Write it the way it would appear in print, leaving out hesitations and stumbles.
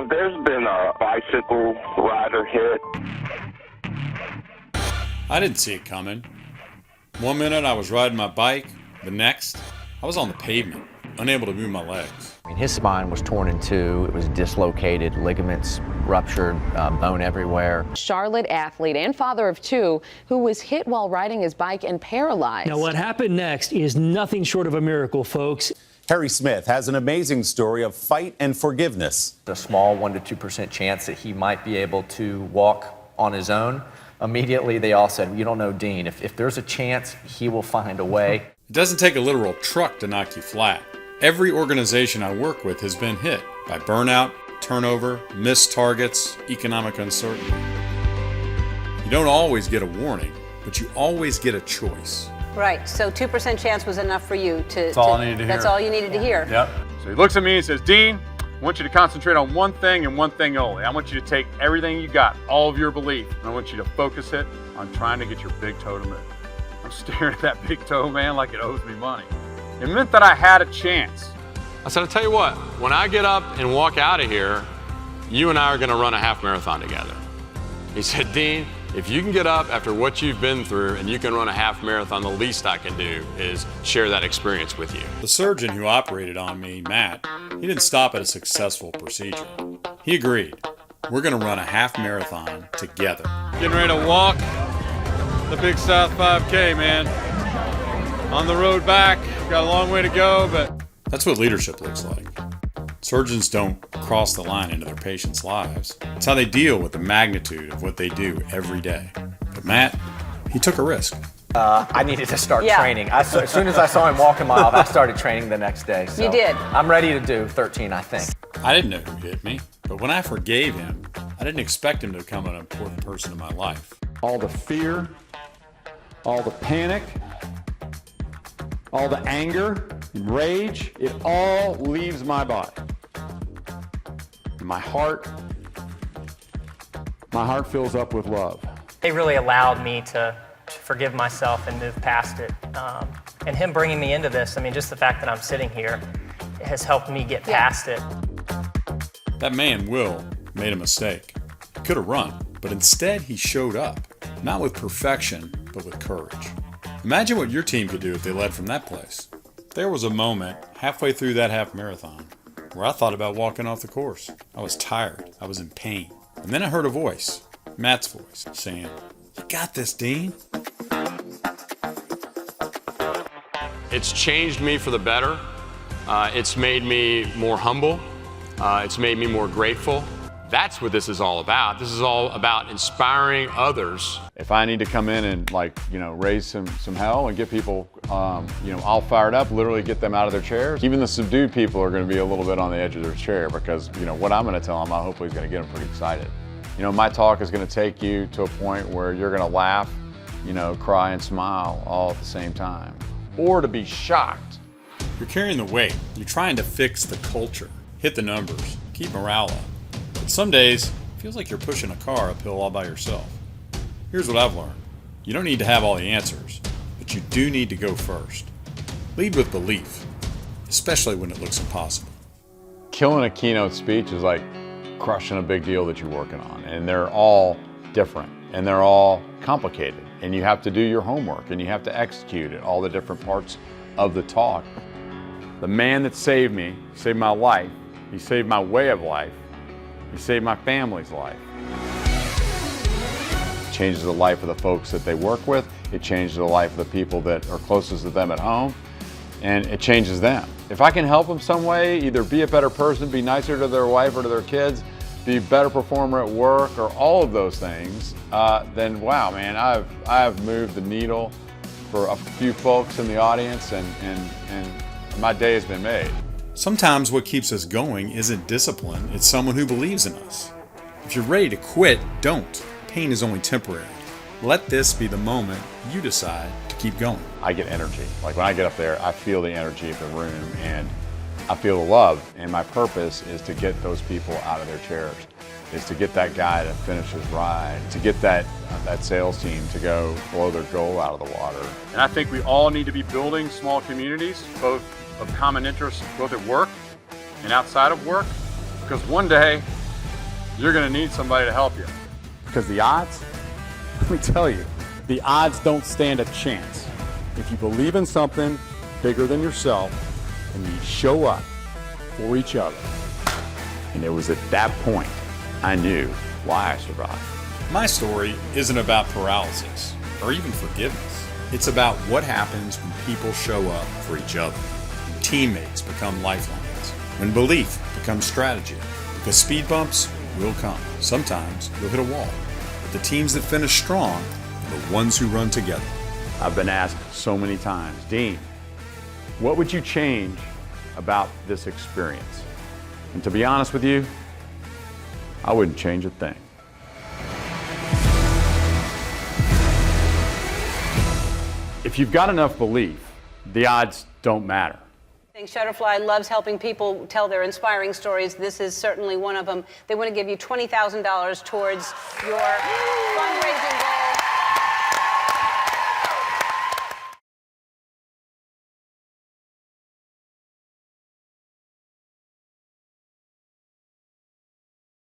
There's been a bicycle rider hit. I didn't see it coming. One minute I was riding my bike, the next I was on the pavement, unable to move my legs. His spine was torn in two, it was dislocated, ligaments ruptured, bone everywhere. Charlotte athlete and father of two who was hit while riding his bike and paralyzed. Now what happened next is nothing short of a miracle, folks. Harry Smith has an amazing story of fight and forgiveness. A small 1% to 2% chance that he might be able to walk on his own. Immediately they all said, you don't know Dean. If there's a chance, he will find a way. It doesn't take a literal truck to knock you flat. Every organization I work with has been hit by burnout, turnover, missed targets, economic uncertainty. You don't always get a warning, but you always get a choice. Right, so 2% chance was enough for you to... That's all I needed to hear. That's all you needed to hear. Yep. So he looks at me and says, Dean, I want you to concentrate on one thing and one thing only. I want you to take everything you got, all of your belief, and I want you to focus it on trying to get your big toe to move. I'm staring at that big toe, man, like it owes me money. It meant that I had a chance. I said, I'll tell you what, when I get up and walk out of here, you and I are gonna run a half marathon together. He said, Dean, if you can get up after what you've been through and you can run a half marathon, the least I can do is share that experience with you. The surgeon who operated on me, Matt, he didn't stop at a successful procedure. He agreed, we're gonna run a half marathon together. Getting ready to walk the Big South 5K, man. On the road back, got a long way to go, but... That's what leadership looks like. Surgeons don't cross the line into their patients' lives. It's how they deal with the magnitude of what they do every day. But Matt, he took a risk. I needed to start training. As soon as I saw him walk a mile, I started training the next day. So You did. I'm ready to do 13, I think. I didn't know who hit me, but when I forgave him, I didn't expect him to become an important person in my life. All the fear, all the panic, all the anger and rage, it all leaves my body. And my heart fills up with love. It really allowed me to forgive myself and move past it. And him bringing me into this, I mean, just the fact that I'm sitting here has helped me get past it. That man, Will, made a mistake. He could have run, but instead he showed up. Not with perfection, but with courage. Imagine what your team could do if they led from that place. There was a moment halfway through that half marathon where I thought about walking off the course. I was tired. I was in pain. And then I heard a voice, Matt's voice, saying, "You got this, Dean." It's changed me for the better. It's made me more humble. It's made me more grateful. That's what this is all about. This is all about inspiring others. If I need to come in and raise some hell and get people all fired up, literally get them out of their chairs. Even the subdued people are going to be a little bit on the edge of their chair because what I'm going to tell them, I hopefully is going to get them pretty excited. My talk is going to take you to a point where you're going to laugh, cry and smile all at the same time, or to be shocked. You're carrying the weight. You're trying to fix the culture, hit the numbers, keep morale up. But some days, it feels like you're pushing a car uphill all by yourself. Here's what I've learned. You don't need to have all the answers, but you do need to go first. Lead with belief, especially when it looks impossible. Killing a keynote speech is like crushing a big deal that you're working on, and they're all different, and they're all complicated, and you have to do your homework, and you have to execute it, all the different parts of the talk. The man that saved me, saved my life, he saved my way of life, he saved my family's life. It changes the life of the folks that they work with. It changes the life of the people that are closest to them at home. And it changes them. If I can help them some way, either be a better person, be nicer to their wife or to their kids, be a better performer at work, or all of those things, then wow, man, I've moved the needle for a few folks in the audience, and my day has been made. Sometimes what keeps us going isn't discipline, it's someone who believes in us. If you're ready to quit, don't. Pain is only temporary. Let this be the moment you decide to keep going. I get energy. Like when I get up there, I feel the energy of the room, and I feel the love. And my purpose is to get those people out of their chairs, is to get that guy to finish his ride, to get that sales team to go blow their goal out of the water. And I think we all need to be building small communities, both of common interest, both at work and outside of work, because one day you're going to need somebody to help you. Because the odds, let me tell you, the odds don't stand a chance. If you believe in something bigger than yourself and you show up for each other. And it was at that point I knew why I survived. My story isn't about paralysis or even forgiveness. It's about what happens when people show up for each other, when teammates become lifelines, when belief becomes strategy. Because speed bumps will come. Sometimes you'll hit a wall. But the teams that finish strong are the ones who run together. I've been asked so many times, Dean, what would you change about this experience? And to be honest with you, I wouldn't change a thing. If you've got enough belief, the odds don't matter. I think Shutterfly loves helping people tell their inspiring stories. This is certainly one of them. They want to give you $20,000 towards your fundraising goal.